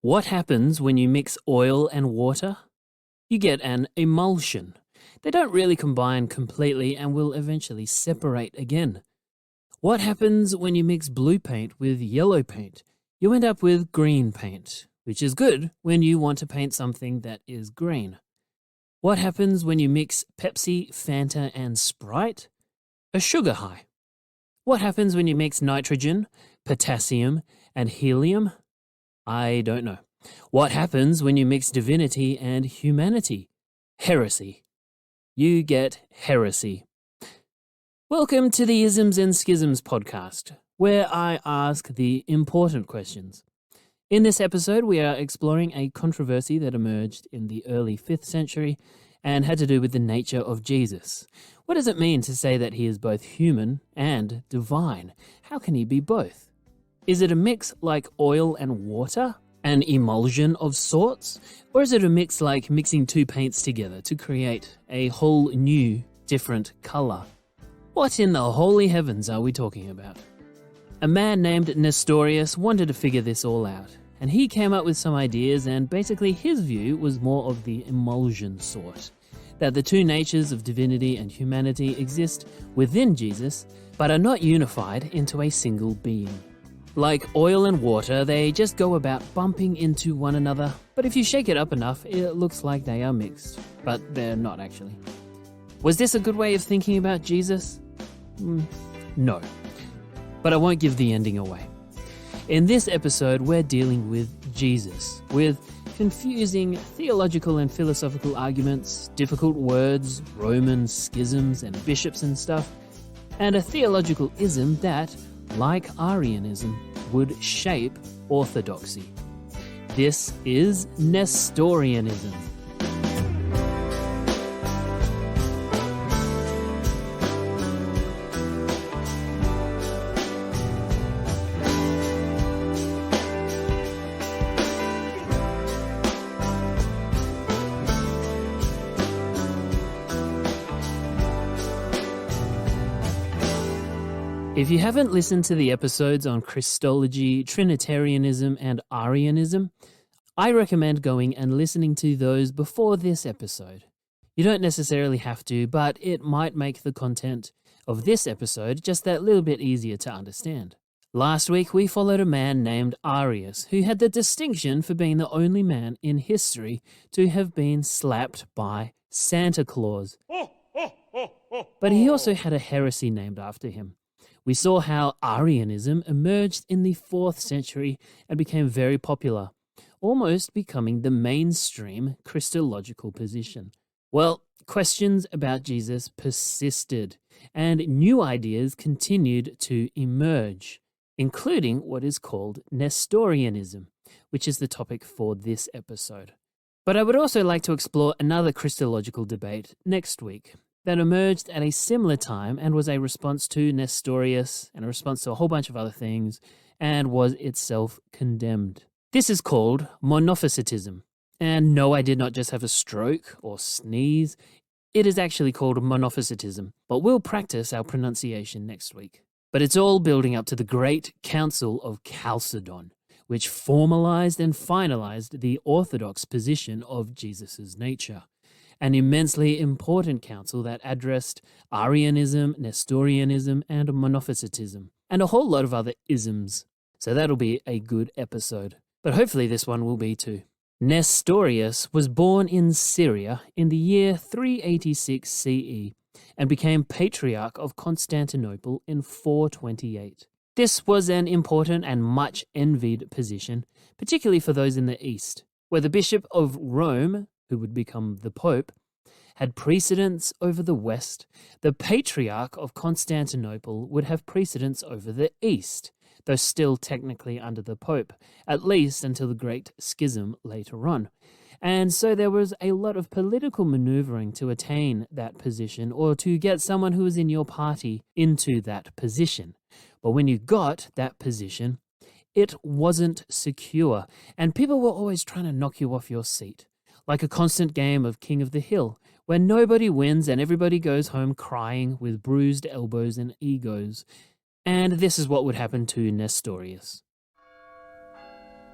What happens when you mix oil and water? You get an emulsion. They don't really combine completely and will eventually separate again. What happens when you mix blue paint with yellow paint? You end up with green paint, which is good when you want to paint something that is green. What happens when you mix Pepsi, Fanta, and Sprite? A sugar high. What happens when you mix nitrogen, potassium, and helium? I don't know. What happens when you mix divinity and humanity? Heresy. You get heresy. Welcome to the Isms and Schisms podcast, where I ask the important questions. In this episode, we are exploring a controversy that emerged in the early 5th century and had to do with the nature of Jesus. What does it mean to say that he is both human and divine? How can he be both? Is it a mix like oil and water? An emulsion of sorts? Or is it a mix like mixing two paints together to create a whole new, different color? What in the holy heavens are we talking about? A man named Nestorius wanted to figure this all out, and he came up with some ideas, and basically his view was more of the emulsion sort, that the two natures of divinity and humanity exist within Jesus, but are not unified into a single being. Like oil and water, they just go about bumping into one another, but if you shake it up enough, it looks like they are mixed, but they're not actually. Was this a good way of thinking about Jesus? No. But I won't give the ending away. In this episode, we're dealing with Jesus, with confusing theological and philosophical arguments, difficult words, Roman schisms and bishops and stuff, and a theological ism that, like Arianism, would shape orthodoxy. This is Nestorianism. If you haven't listened to the episodes on Christology, Trinitarianism, and Arianism, I recommend going and listening to those before this episode. You don't necessarily have to, but it might make the content of this episode just that little bit easier to understand. Last week, we followed a man named Arius, who had the distinction for being the only man in history to have been slapped by Santa Claus. But he also had a heresy named after him. We saw how Arianism emerged in the 4th century and became very popular, almost becoming the mainstream Christological position. Well, questions about Jesus persisted, and new ideas continued to emerge, including what is called Nestorianism, which is the topic for this episode. But I would also like to explore another Christological debate next week that emerged at a similar time and was a response to Nestorius and a response to a whole bunch of other things and was itself condemned. This is called monophysitism. And no, I did not just have a stroke or sneeze. It is actually called monophysitism, but we'll practice our pronunciation next week. But it's all building up to the great Council of Chalcedon, which formalized and finalized the orthodox position of Jesus' nature. An immensely important council that addressed Arianism, Nestorianism, and monophysitism, and a whole lot of other isms. So that'll be a good episode. But hopefully this one will be too. Nestorius was born in Syria in the year 386 CE and became Patriarch of Constantinople in 428. This was an important and much envied position, particularly for those in the East, where the Bishop of Rome, who would become the Pope, had precedence over the West. The Patriarch of Constantinople would have precedence over the East, though still technically under the Pope, at least until the Great Schism later on. And so there was a lot of political maneuvering to attain that position or to get someone who was in your party into that position. But when you got that position, it wasn't secure, and people were always trying to knock you off your seat. Like a constant game of King of the Hill, where nobody wins and everybody goes home crying with bruised elbows and egos. And this is what would happen to Nestorius.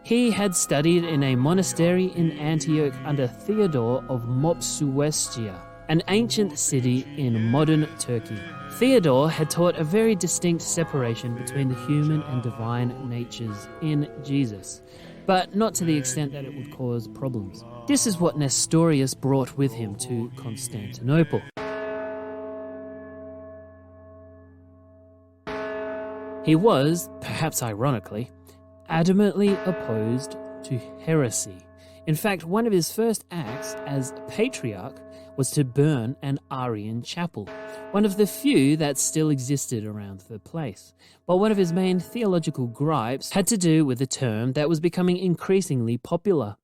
He had studied in a monastery in Antioch under Theodore of Mopsuestia, an ancient city in modern Turkey. Theodore had taught a very distinct separation between the human and divine natures in Jesus, but not to the extent that it would cause problems. This is what Nestorius brought with him to Constantinople. He was, perhaps ironically, adamantly opposed to heresy. In fact, one of his first acts as patriarch was to burn an Arian chapel, one of the few that still existed around the place. But one of his main theological gripes had to do with a term that was becoming increasingly popular.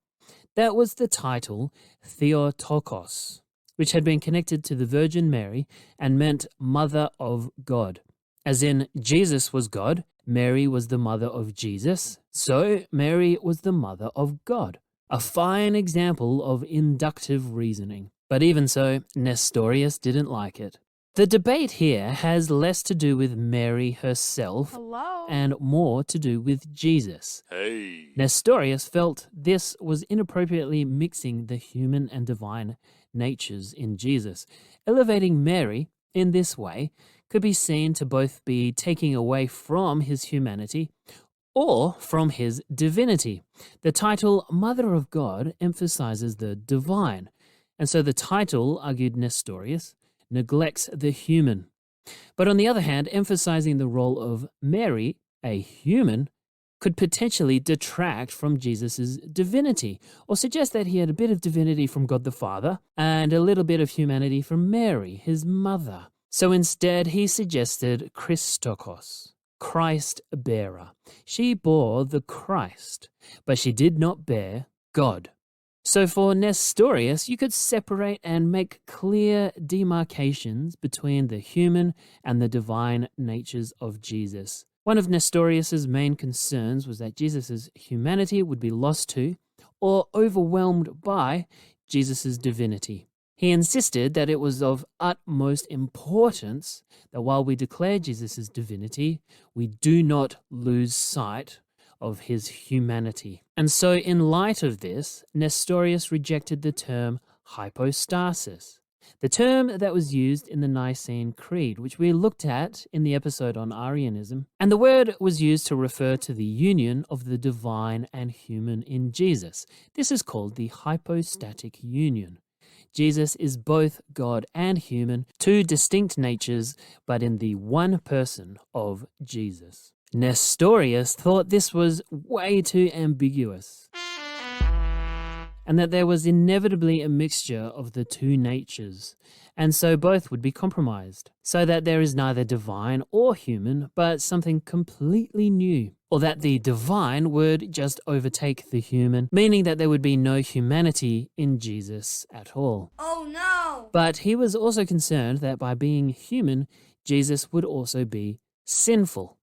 That was the title Theotokos, which had been connected to the Virgin Mary and meant Mother of God. As in, Jesus was God, Mary was the mother of Jesus, so Mary was the mother of God. A fine example of inductive reasoning. But even so, Nestorius didn't like it. The debate here has less to do with Mary herself and more to do with Jesus. Nestorius felt this was inappropriately mixing the human and divine natures in Jesus. Elevating Mary in this way could be seen to both be taking away from his humanity or from his divinity. The title Mother of God emphasizes the divine, and so the title, argued Nestorius, neglects the human. But on the other hand, emphasizing the role of Mary, a human, could potentially detract from Jesus' divinity, or suggest that he had a bit of divinity from God the Father and a little bit of humanity from Mary, his mother. So instead, he suggested Christokos, Christ-bearer. She bore the Christ, but she did not bear God. So for Nestorius, you could separate and make clear demarcations between the human and the divine natures of Jesus. One of Nestorius's main concerns was that Jesus' humanity would be lost to or overwhelmed by Jesus' divinity. He insisted that it was of utmost importance that while we declare Jesus' divinity, we do not lose sight of his humanity. And so in light of this, Nestorius rejected the term hypostasis, the term that was used in the Nicene Creed, which we looked at in the episode on Arianism. And the word was used to refer to the union of the divine and human in Jesus. This is called the hypostatic union. Jesus is both God and human, two distinct natures, but in the one person of Jesus. Nestorius thought this was way too ambiguous, and that there was inevitably a mixture of the two natures, and so both would be compromised, so that there is neither divine or human, but something completely new, or that the divine would just overtake the human, meaning that there would be no humanity in Jesus at all. Oh no! But he was also concerned that by being human, Jesus would also be sinful.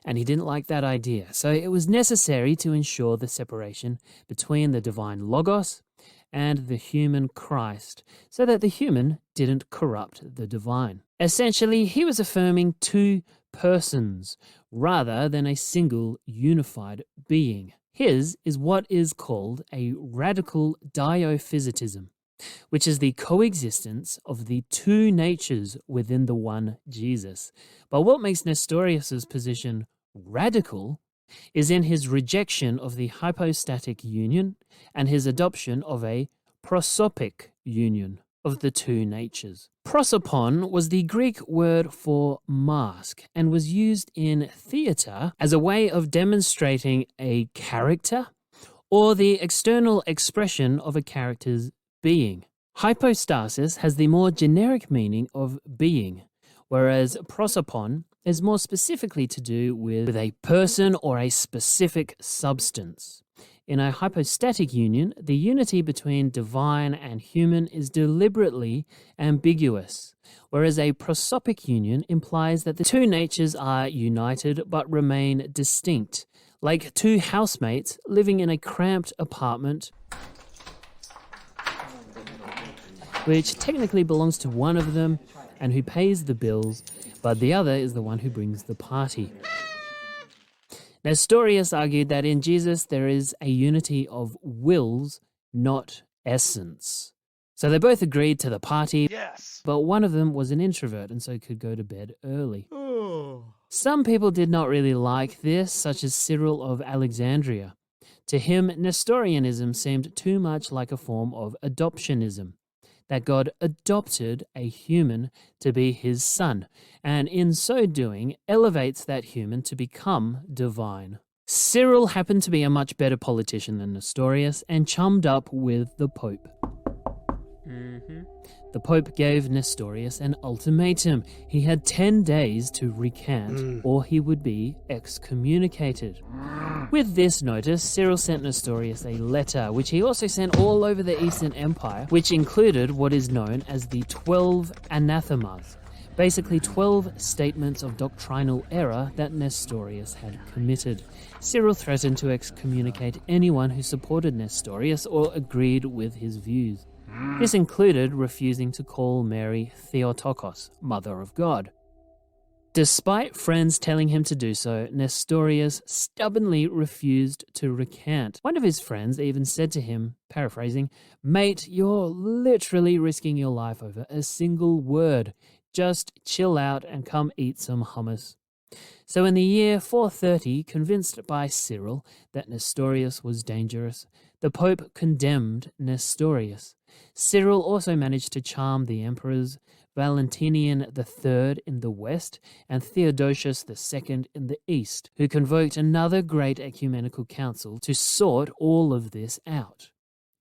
And he didn't like that idea. So it was necessary to ensure the separation between the divine Logos and the human Christ, so that the human didn't corrupt the divine. Essentially, he was affirming two persons rather than a single unified being. His is what is called a radical diophysitism, which is the coexistence of the two natures within the one Jesus. But what makes Nestorius' position radical is in his rejection of the hypostatic union and his adoption of a prosopic union of the two natures. Prosopon was the Greek word for mask and was used in theatre as a way of demonstrating a character or the external expression of a character's being. Hypostasis has the more generic meaning of being, whereas prosopon is more specifically to do with a person or a specific substance. In a hypostatic union, the unity between divine and human is deliberately ambiguous, whereas a prosopic union implies that the two natures are united but remain distinct, like two housemates living in a cramped apartment which technically belongs to one of them and who pays the bills, but the other is the one who brings the party. Nestorius argued that in Jesus there is a unity of wills, not essence. So they both agreed to the party, Yes. but one of them was an introvert and so could go to bed early. Some people did not really like this, such as Cyril of Alexandria. To him, Nestorianism seemed too much like a form of adoptionism, that God adopted a human to be his son, and in so doing elevates that human to become divine. Cyril happened to be a much better politician than Nestorius and chummed up with the Pope. The Pope gave Nestorius an ultimatum. He had 10 days to recant, or he would be excommunicated. With this notice, Cyril sent Nestorius a letter, which he also sent all over the Eastern Empire, which included what is known as the 12 anathemas, basically 12 statements of doctrinal error that Nestorius had committed. Cyril threatened to excommunicate anyone who supported Nestorius or agreed with his views. This included refusing to call Mary Theotokos, Mother of God. Despite friends telling him to do so, Nestorius stubbornly refused to recant. One of his friends even said to him, paraphrasing, "Mate, you're literally risking your life over a single word. Just chill out and come eat some hummus." So in the year 430, convinced by Cyril that Nestorius was dangerous, the Pope condemned Nestorius. Cyril also managed to charm the emperors Valentinian III in the west and Theodosius II in the east, who convoked another great ecumenical council to sort all of this out.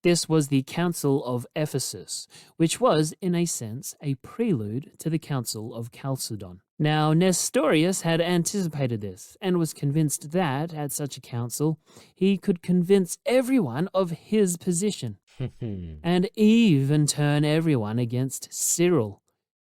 This was the Council of Ephesus, which was, in a sense, a prelude to the Council of Chalcedon. Now, Nestorius had anticipated this and was convinced that, at such a council, he could convince everyone of his position and even turn everyone against Cyril,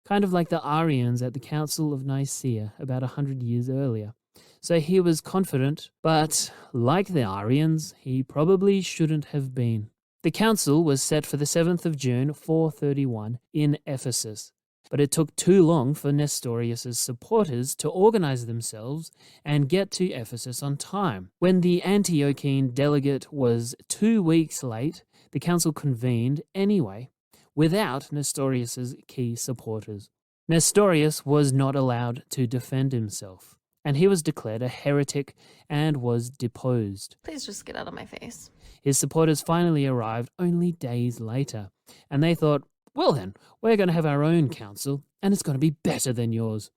kind of like the Arians at the Council of Nicaea about 100 years earlier. So he was confident, but like the Arians, he probably shouldn't have been. The council was set for the 7th of June, 431, in Ephesus, but it took too long for Nestorius' supporters to organize themselves and get to Ephesus on time. When the Antiochene delegate was 2 weeks late, the council convened anyway, without Nestorius' key supporters. Nestorius was not allowed to defend himself, and he was declared a heretic and was deposed. Please just get out of my face. His supporters finally arrived only days later, and they thought, well then, we're going to have our own council, and it's going to be better than yours.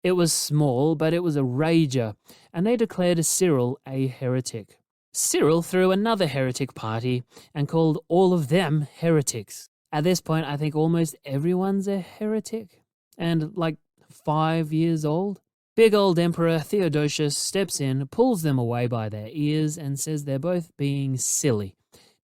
It was small, but it was a rager, and they declared Cyril a heretic. Cyril threw another heretic party and called all of them heretics. At this point, I think almost everyone's a heretic, and like 5 years old. Big old Emperor Theodosius steps in, pulls them away by their ears, and says they're both being silly.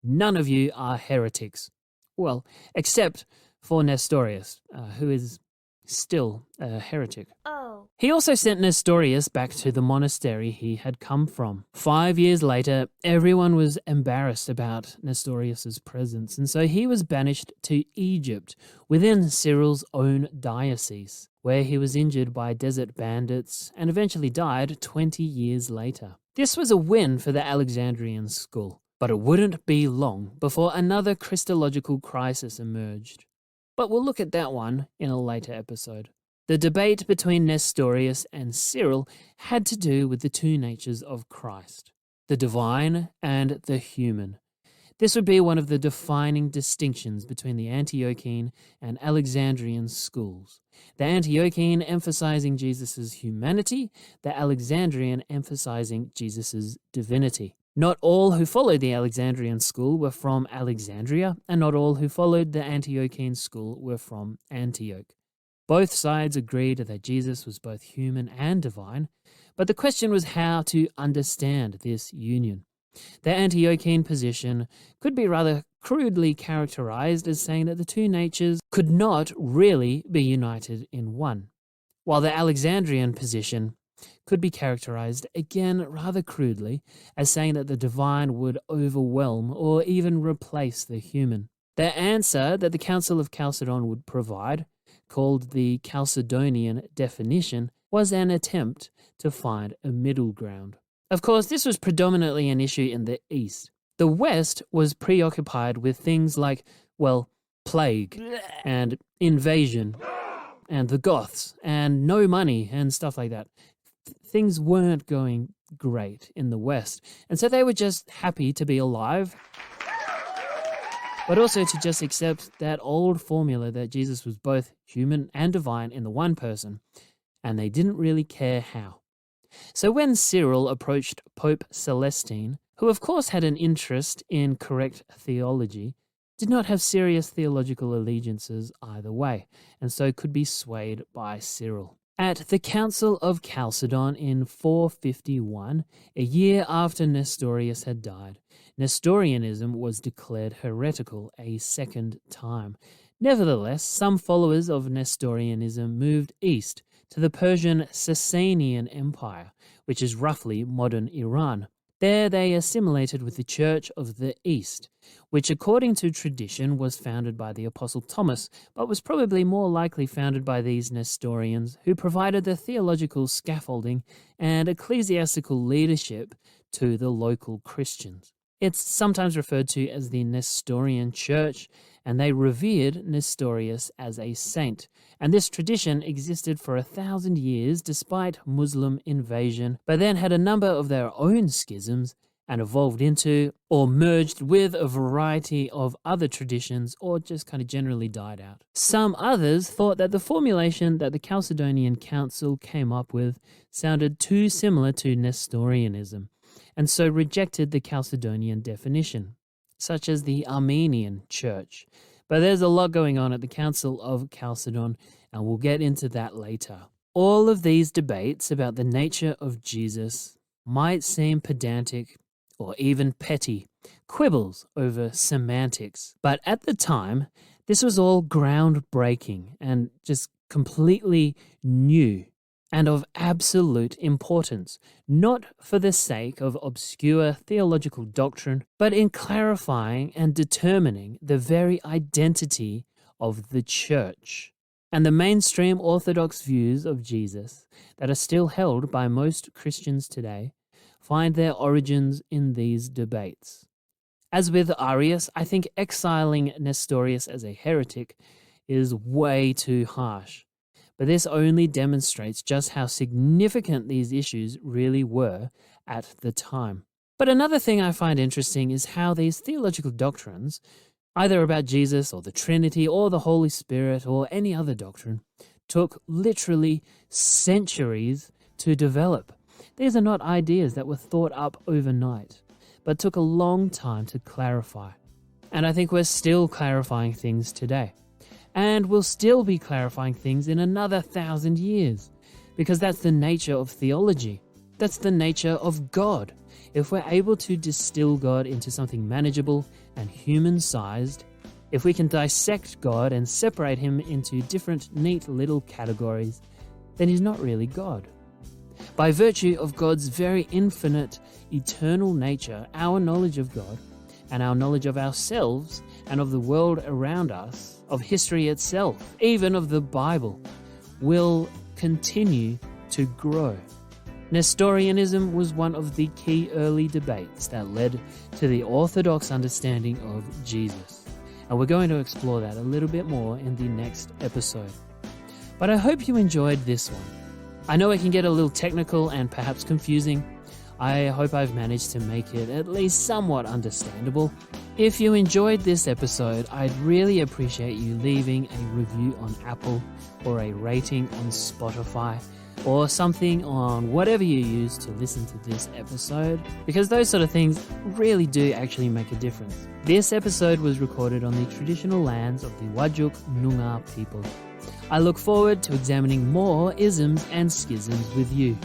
None of you are heretics. Well, except for Nestorius, who is still a heretic. Oh. He also sent Nestorius back to the monastery he had come from. 5 years later, everyone was embarrassed about Nestorius' presence, and so he was banished to Egypt within Cyril's own diocese, where he was injured by desert bandits and eventually died 20 years later. This was a win for the Alexandrian school, but it wouldn't be long before another Christological crisis emerged. But we'll look at that one in a later episode. The debate between Nestorius and Cyril had to do with the two natures of Christ, the divine and the human. This would be one of the defining distinctions between the Antiochene and Alexandrian schools. The Antiochene emphasizing Jesus' humanity, the Alexandrian emphasizing Jesus' divinity. Not all who followed the Alexandrian school were from Alexandria, and not all who followed the Antiochene school were from Antioch. Both sides agreed that Jesus was both human and divine, but the question was how to understand this union. The Antiochene position could be rather crudely characterized as saying that the two natures could not really be united in one, while the Alexandrian position could be characterized again rather crudely as saying that the divine would overwhelm or even replace the human. The answer that the Council of Chalcedon would provide, called the Chalcedonian definition, was an attempt to find a middle ground. Of course, this was predominantly an issue in the East. The West was preoccupied with things like, well, plague and invasion and the Goths and no money and stuff like that. Things weren't going great in the West. And so they were just happy to be alive, but also to just accept that old formula that Jesus was both human and divine in the one person, and they didn't really care how. So when Cyril approached Pope Celestine, who of course had an interest in correct theology, did not have serious theological allegiances either way, and so could be swayed by Cyril. At the Council of Chalcedon in 451, a year after Nestorius had died, Nestorianism was declared heretical a second time. Nevertheless, some followers of Nestorianism moved east to the Persian Sasanian Empire, which is roughly modern Iran. There they assimilated with the Church of the East, which according to tradition was founded by the Apostle Thomas, but was probably more likely founded by these Nestorians who provided the theological scaffolding and ecclesiastical leadership to the local Christians. It's sometimes referred to as the Nestorian Church, and they revered Nestorius as a saint. And this tradition existed for 1,000 years despite Muslim invasion, but then had a number of their own schisms and evolved into or merged with a variety of other traditions or just kind of generally died out. Some others thought that the formulation that the Chalcedonian Council came up with sounded too similar to Nestorianism, and so rejected the Chalcedonian definition, such as the Armenian Church. But there's a lot going on at the Council of Chalcedon, and we'll get into that later. All of these debates about the nature of Jesus might seem pedantic or even petty, quibbles over semantics. But at the time, this was all groundbreaking and just completely new and of absolute importance, not for the sake of obscure theological doctrine, but in clarifying and determining the very identity of the church. And the mainstream orthodox views of Jesus that are still held by most Christians today find their origins in these debates. As with Arius, I think exiling Nestorius as a heretic is way too harsh. But this only demonstrates just how significant these issues really were at the time. But another thing I find interesting is how these theological doctrines, either about Jesus or the Trinity or the Holy Spirit or any other doctrine, took literally centuries to develop. These are not ideas that were thought up overnight, but took a long time to clarify. And I think we're still clarifying things today. And we'll still be clarifying things in another 1,000 years, because that's the nature of theology. That's the nature of God. If we're able to distill God into something manageable and human-sized, if we can dissect God and separate him into different neat little categories, then he's not really God. By virtue of God's very infinite, eternal nature, our knowledge of God and our knowledge of ourselves and of the world around us, of history itself, even of the Bible, will continue to grow. Nestorianism was one of the key early debates that led to the orthodox understanding of Jesus. And we're going to explore that a little bit more in the next episode. But I hope you enjoyed this one. I know it can get a little technical and perhaps confusing. I hope I've managed to make it at least somewhat understandable. If you enjoyed this episode, I'd really appreciate you leaving a review on Apple or a rating on Spotify or something on whatever you use to listen to this episode, because those sort of things really do actually make a difference. This episode was recorded on the traditional lands of the Whadjuk Noongar people. I look forward to examining more isms and schisms with you.